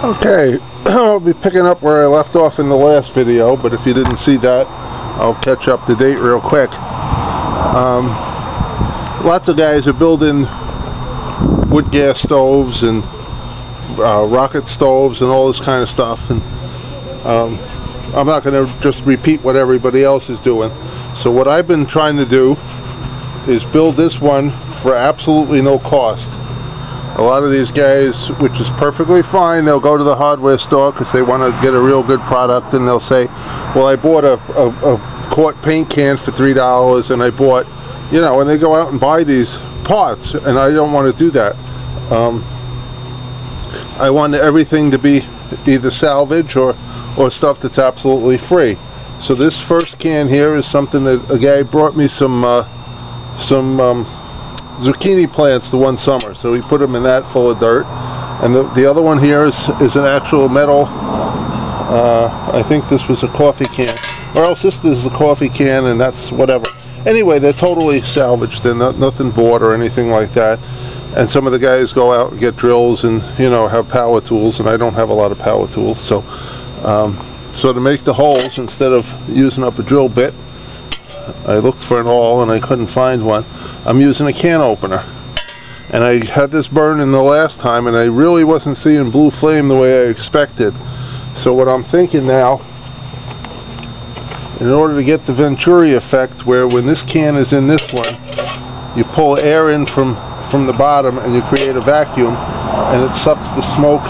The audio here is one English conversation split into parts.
Okay, I'll be picking up where I left off in the last video, but if you didn't see that, I'll catch up to date real quick. Lots of guys are building wood gas stoves and rocket stoves and all this kind of stuff, and I'm not going to just repeat what everybody else is doing. So what I've been trying to do is build this one for absolutely no cost. A lot of these guys, which is perfectly fine, they'll go to the hardware store because they want to get a real good product, and they'll say, well, I bought a quart paint can for $3, and I bought, you know, and they go out and buy these parts, and I don't want to do that. I want everything to be either salvage or stuff that's absolutely free. So this first can here is something that a guy brought me some zucchini plants the one summer, so he put them in that full of dirt. And the other one here is an actual metal, I think this was a coffee can, or else this is a coffee can, and that's whatever. Anyway, they're totally salvaged. They're nothing bought or anything like that. And some of the guys go out and get drills and, you know, have power tools, and I don't have a lot of power tools. So so to make the holes, instead of using up a drill bit, I looked for an awl and I couldn't find one. I'm using a can opener, and I had this burning the last time, and I really wasn't seeing blue flame the way I expected. So what I'm thinking now, in order to get the Venturi effect, where when this can is in this one, you pull air in from the bottom and you create a vacuum, and it sucks the smoke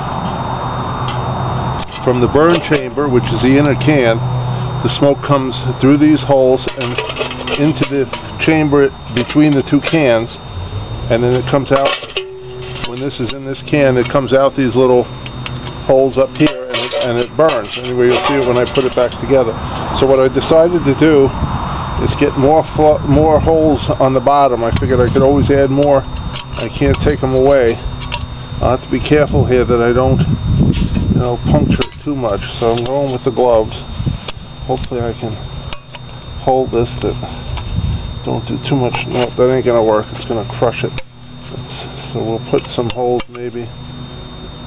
from the burn chamber, which is the inner can. The smoke comes through these holes and into the chamber between the two cans, and then it comes out. When this is in this can, it comes out these little holes up here, and it burns. Anyway, you'll see it when I put it back together. So what I decided to do is get more holes on the bottom. I figured I could always add more. I can't take them away. I'll have to be careful here that I don't, you know, puncture it too much. So I'm going with the gloves. Hopefully I can hold this, that don't do too much. No, that ain't gonna work. It's gonna crush it. So we'll put some holes maybe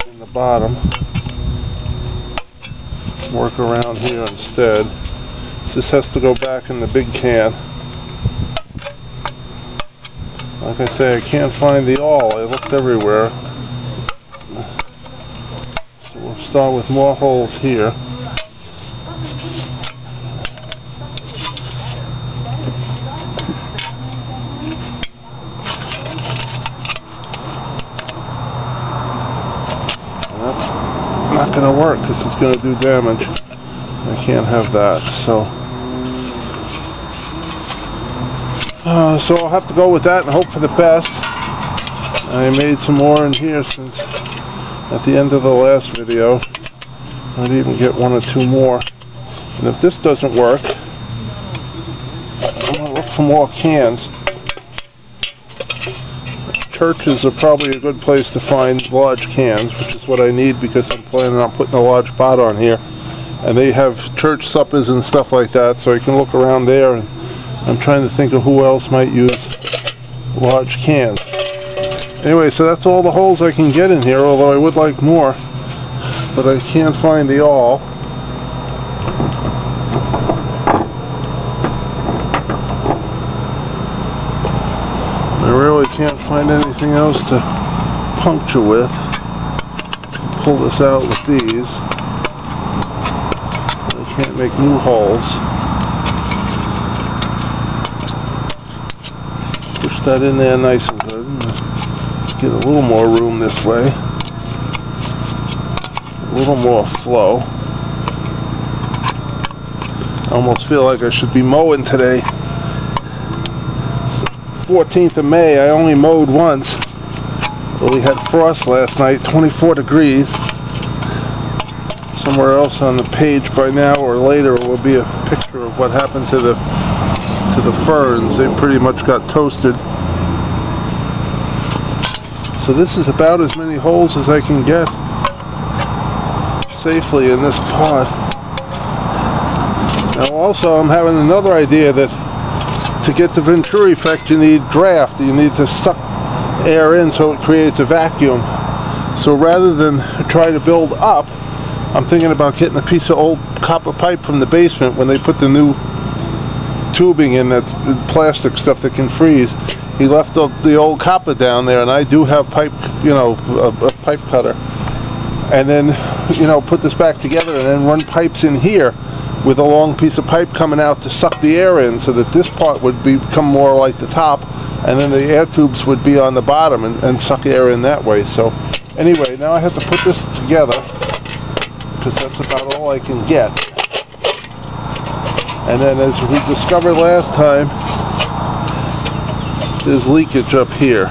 in the bottom. Work around here instead. So this has to go back in the big can. Like I say, I can't find the awl. I looked everywhere. So we'll start with more holes here. Not going to work. This is going to do damage. I can't have that. So I'll have to go with that and hope for the best. I made some more in here since at the end of the last video. I'd even get one or two more. And if this doesn't work, I'm going to look for more cans. Churches are probably a good place to find large cans, which is what I need because I'm planning on putting a large pot on here. And they have church suppers and stuff like that, so I can look around there. And I'm trying to think of who else might use large cans. Anyway, so that's all the holes I can get in here, although I would like more. But I can't find the awl. I really can't find anything else to puncture with. Pull this out with these. I can't make new holes. Push that in there nice and good. Let's get a little more room this way. A little more flow. I almost feel like I should be mowing today. 14th of May, I only mowed once. But we had frost last night, 24 degrees. Somewhere else on the page by now or later will be a picture of what happened to the ferns. They pretty much got toasted. So this is about as many holes as I can get safely in this pot. Now also I'm having another idea that to get the Venturi effect, you need draft. You need to suck air in so it creates a vacuum. So rather than try to build up, I'm thinking about getting a piece of old copper pipe from the basement when they put the new tubing in, that plastic stuff that can freeze. He left the old copper down there, and I do have pipe, you know, a pipe cutter. And then, you know, put this back together and then run pipes in here with a long piece of pipe coming out to suck the air in, so that this part would become more like the top, and then the air tubes would be on the bottom and suck air in that way. So anyway, now I have to put this together because that's about all I can get. And then, as we discovered last time, there's leakage up here.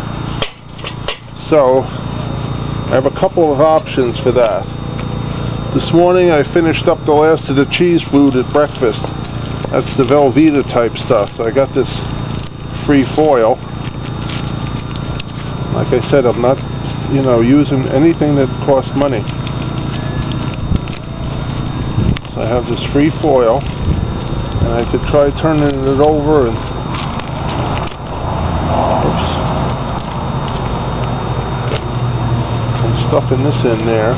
So I have a couple of options for that. This morning I finished up the last of the cheese food at breakfast. That's the Velveeta type stuff. So I got this free foil. Like I said, I'm not, you know, using anything that costs money. So I have this free foil, and I could try turning it over and stuffing this in there.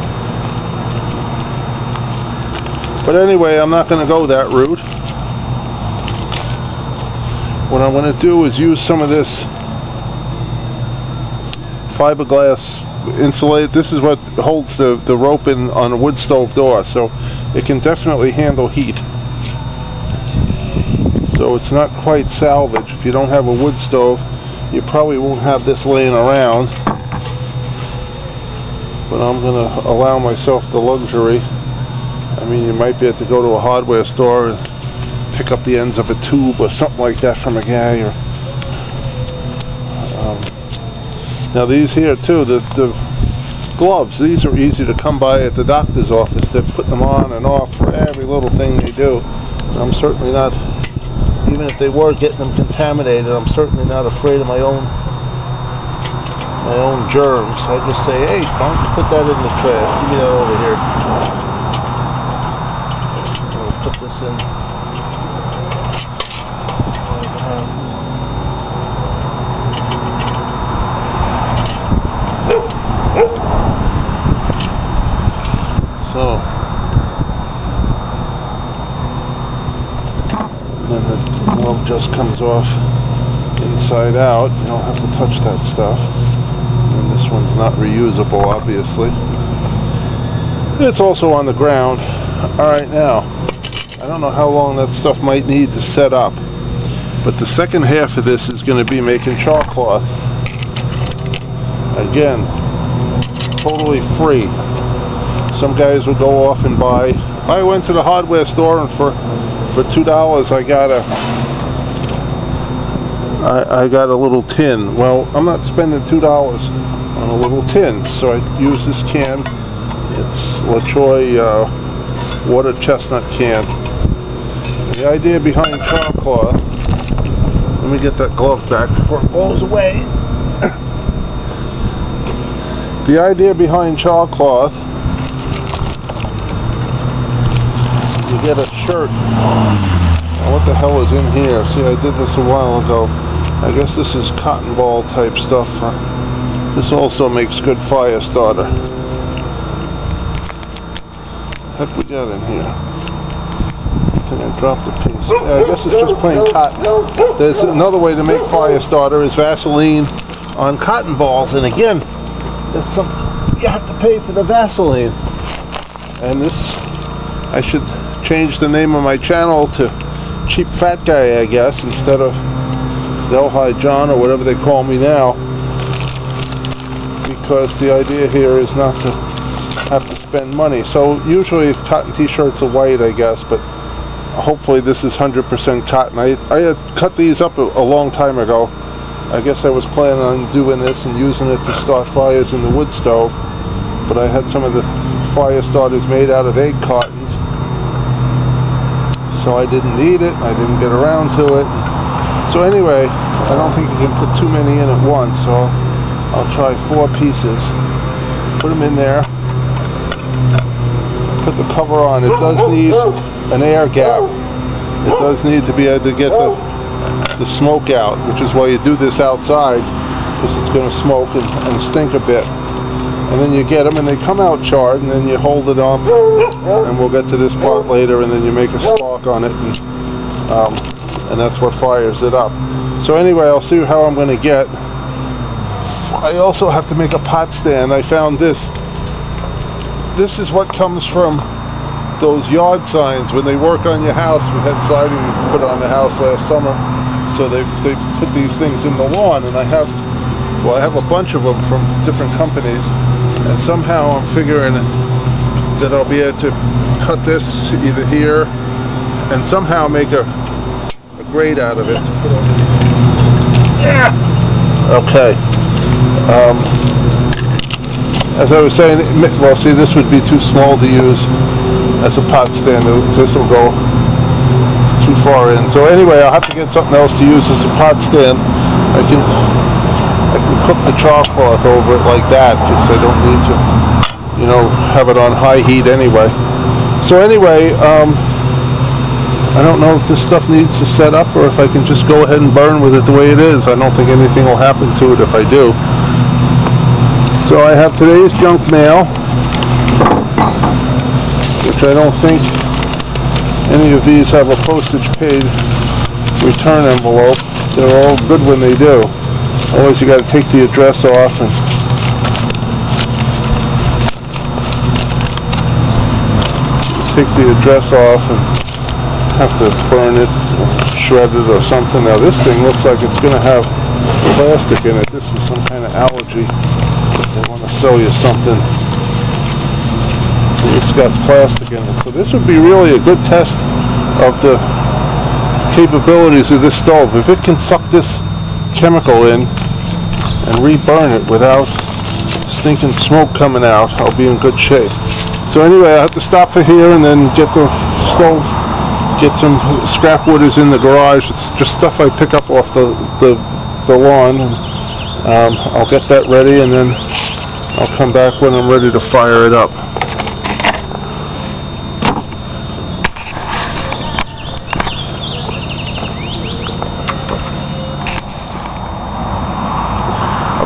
But anyway, I'm not going to go that route. What I'm going to do is use some of this fiberglass insulated. This is what holds the rope in on a wood stove door, so it can definitely handle heat. So it's not quite salvage. If you don't have a wood stove, you probably won't have this laying around. But I'm going to allow myself the luxury. I mean, you might be able to go to a hardware store and pick up the ends of a tube or something like that from a guy. Or now these here too, the gloves, these are easy to come by at the doctor's office. They put them on and off for every little thing they do. And I'm certainly not, even if they were getting them contaminated, I'm certainly not afraid of my own germs. I just say, hey, why don't you put that in the trash? Give me that over here. I'll put this in. So, and then the glove just comes off inside out. You don't have to touch that stuff. And this one's not reusable, obviously. It's also on the ground. Alright, now, I don't know how long that stuff might need to set up, but the second half of this is going to be making char cloth. Again, totally free. Some guys will go off and buy. I went to the hardware store, and for $2 I got a little tin. Well, I'm not spending $2 on a little tin, so I use this can. It's LaCroix water chestnut can. And the idea behind char cloth, let me get that glove back before it blows away. The idea behind char cloth, you get a shirt. Now, what the hell is in here? See, I did this a while ago. I guess this is cotton ball type stuff. This also makes good fire starter. What we got in here? I think I dropped a piece. Yeah, I guess it's just plain cotton. There's another way to make fire starter is Vaseline on cotton balls, and again, that's something you have to pay for the Vaseline. And this, I should change the name of my channel to Cheap Fat Guy, I guess, instead of Delhi John or whatever they call me now, because the idea here is not to have to spend money. So usually cotton t-shirts are white, I guess, but hopefully this is 100% cotton. I had cut these up a long time ago. I guess I was planning on doing this and using it to start fires in the wood stove, but I had some of the fire starters made out of egg cartons, so I didn't need it. I didn't get around to it. So anyway, I don't think you can put too many in at once, so I'll try 4 pieces. Put them in there. Put the cover on. It does need an air gap. It does need to be able to get the smoke out, which is why you do this outside, because it's going to smoke and stink a bit. And and then you get them and they come out charred, and then you hold it up, and we'll get to this part later, and then you make a spark on it, and that's what fires it up. So anyway, I'll see how I'm going to get. I also have to make a pot stand. I found this. This is what comes from those yard signs when they work on your house. We had siding put on the house last summer, so they put these things in the lawn, and I have a bunch of them from different companies, and somehow I'm figuring that I'll be able to cut this either here and somehow make a grate out of it. Okay. As I was saying, well, see, this would be too small to use as a pot stand. This will go too far in. So anyway, I'll have to get something else to use as a pot stand. I can cook the char cloth over it like that, just so I don't need to, you know, have it on high heat anyway. So anyway, I don't know if this stuff needs to set up or if I can just go ahead and burn with it the way it is. I don't think anything will happen to it if I do. So I have today's junk mail, which I don't think any of these have a postage paid return envelope. They're all good when they do. Otherwise you got to take the address off and have to burn it, shred it or something. Now this thing looks like it's going to have plastic in it. This is some kind of allergy. They want to sell you something. It's got plastic in it. So this would be really a good test of the capabilities of this stove. If it can suck this chemical in and reburn it without stinking smoke coming out, I'll be in good shape. So anyway, I have to stop for here and then get the stove, get some scrap wood is in the garage. It's just stuff I pick up off the lawn, and I'll get that ready, and then I'll come back when I'm ready to fire it up.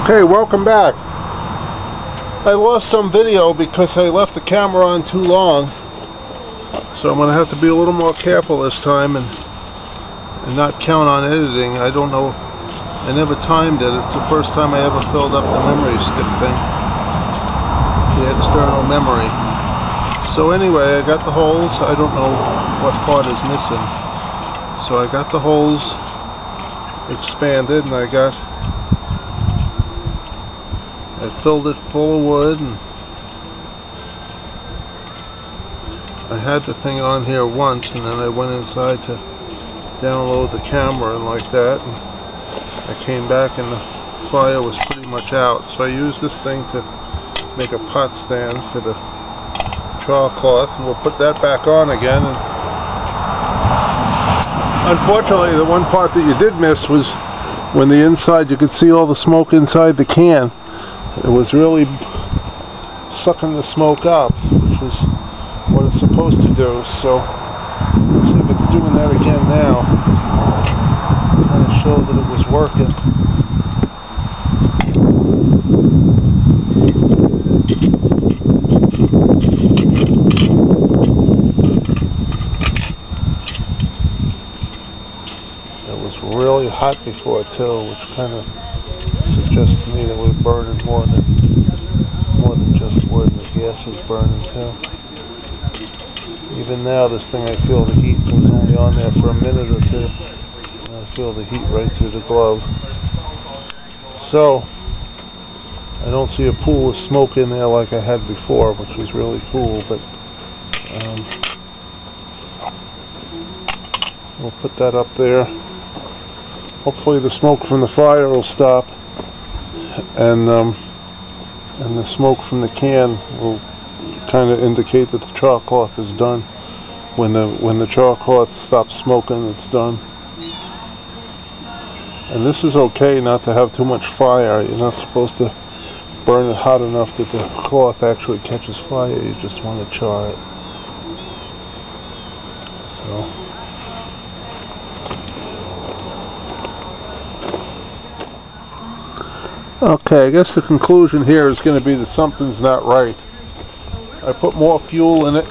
Okay, welcome back. I lost some video because I left the camera on too long, so I'm going to have to be a little more careful this time and not count on editing. I don't know, I never timed it. It's the first time I ever filled up the memory stick thing, the external memory. So anyway, I got the holes. I don't know what part is missing. So I got the holes expanded, and I filled it full of wood, and I had the thing on here once, and then I went inside to download the camera and like that, and I came back and the fire was pretty much out. So I used this thing to make a pot stand for the char cloth, and we'll put that back on again. And unfortunately, the one part that you did miss was when the inside, you could see all the smoke inside the can. It was really sucking the smoke up, which is what it's supposed to do. So let's see if it's doing that again now. Trying to show that it was working. It was really hot before too, which kind of suggests to me that we're burning more than just wood, and the gas was burning too. Even now, this thing, I feel the heat. It was only on there for a minute or two, and I feel the heat right through the glove. So I don't see a pool of smoke in there like I had before, which was really cool. But we'll put that up there. Hopefully the smoke from the fire will stop, and the smoke from the can will kind of indicate that the char cloth is done. When the char cloth stops smoking, it's done. And this is okay not to have too much fire. You're not supposed to burn it hot enough that the cloth actually catches fire. You just want to char it. So Okay, I guess the conclusion here is going to be that something's not right. I put more fuel in it,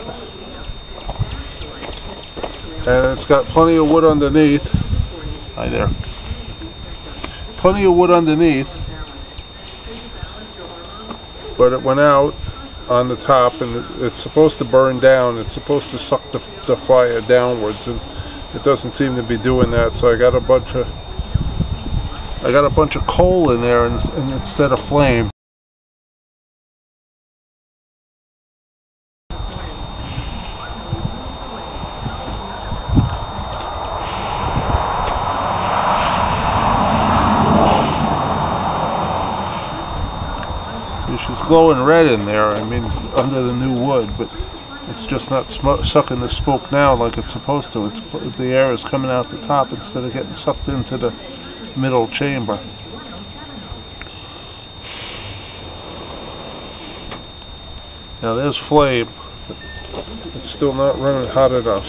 and it's got plenty of wood underneath. Hi there. Plenty of wood underneath, but it went out on the top, and it's supposed to burn down. It's supposed to suck the fire downwards, and it doesn't seem to be doing that. So I got a bunch of coal in there, and instead of flame. She's glowing red in there, I mean, under the new wood, but it's just not sucking the smoke now like it's supposed to. The air is coming out the top instead of getting sucked into the middle chamber. Now there's flame, but it's still not running hot enough.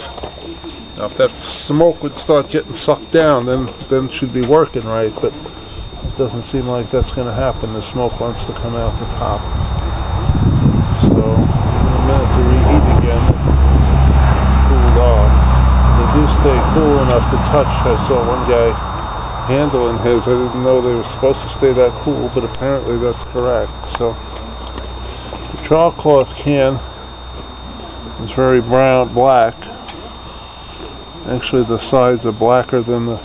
Now if that smoke would start getting sucked down, then it should be working right, but it doesn't seem like that's going to happen. The smoke wants to come out the top. So, in a minute to reheat again, cooled off. They do stay cool enough to touch. I saw one guy handling his. I didn't know they were supposed to stay that cool, but apparently that's correct. So, the char cloth can is very black. Actually, the sides are blacker than the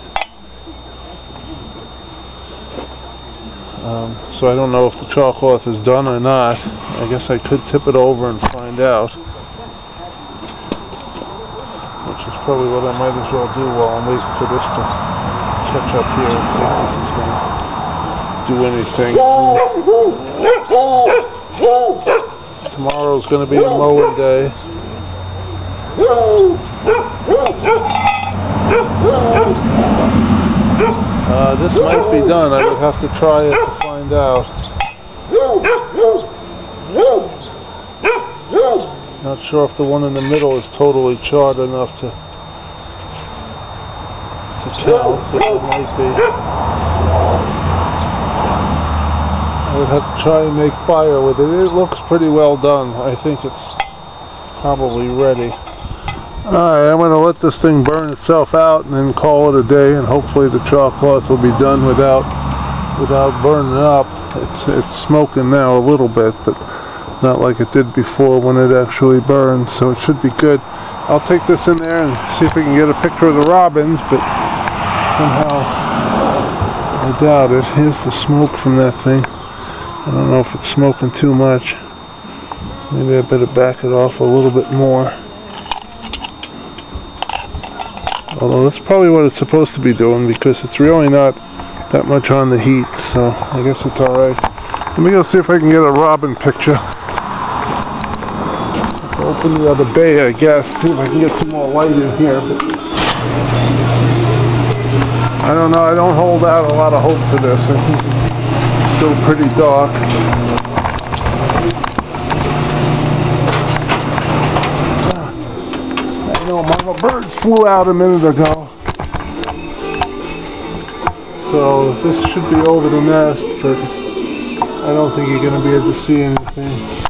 so I don't know if the char cloth is done or not. I guess I could tip it over and find out, which is probably what I might as well do while I'm waiting for this to catch up here and see if this is going to do anything. Tomorrow's going to be a mowing day. This might be done. I would have to try it to find out. Not sure if the one in the middle is totally charred enough to tell, but it might be. I would have to try and make fire with it. It looks pretty well done. I think it's probably ready. Alright, I'm going to let this thing burn itself out and then call it a day, and hopefully the char cloth will be done without burning up. It's smoking now a little bit, but not like it did before when it actually burned, so it should be good. I'll take this in there and see if we can get a picture of the robins, but somehow I doubt it. Here's the smoke from that thing. I don't know if it's smoking too much. Maybe I better back it off a little bit more. Although that's probably what it's supposed to be doing, because it's really not that much on the heat, so I guess it's alright. Let me go see if I can get a robin picture. Open the other bay, I guess, see if I can get some more light in here. But I don't know, I don't hold out a lot of hope for this. I think it's still pretty dark. My bird flew out a minute ago, so this should be over the nest, but I don't think you're going to be able to see anything.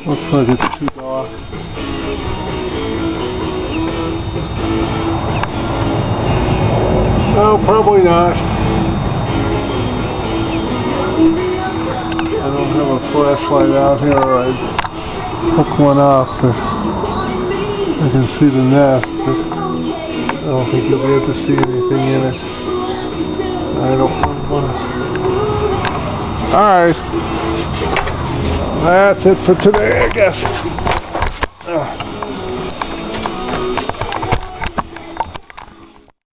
Looks like it's too dark. No, probably not. I don't have a flashlight out here, or I'd hook one up. But I can see the nest, but I don't think you'll be able to see anything in it. I don't want to. Alright. That's it for today, I guess.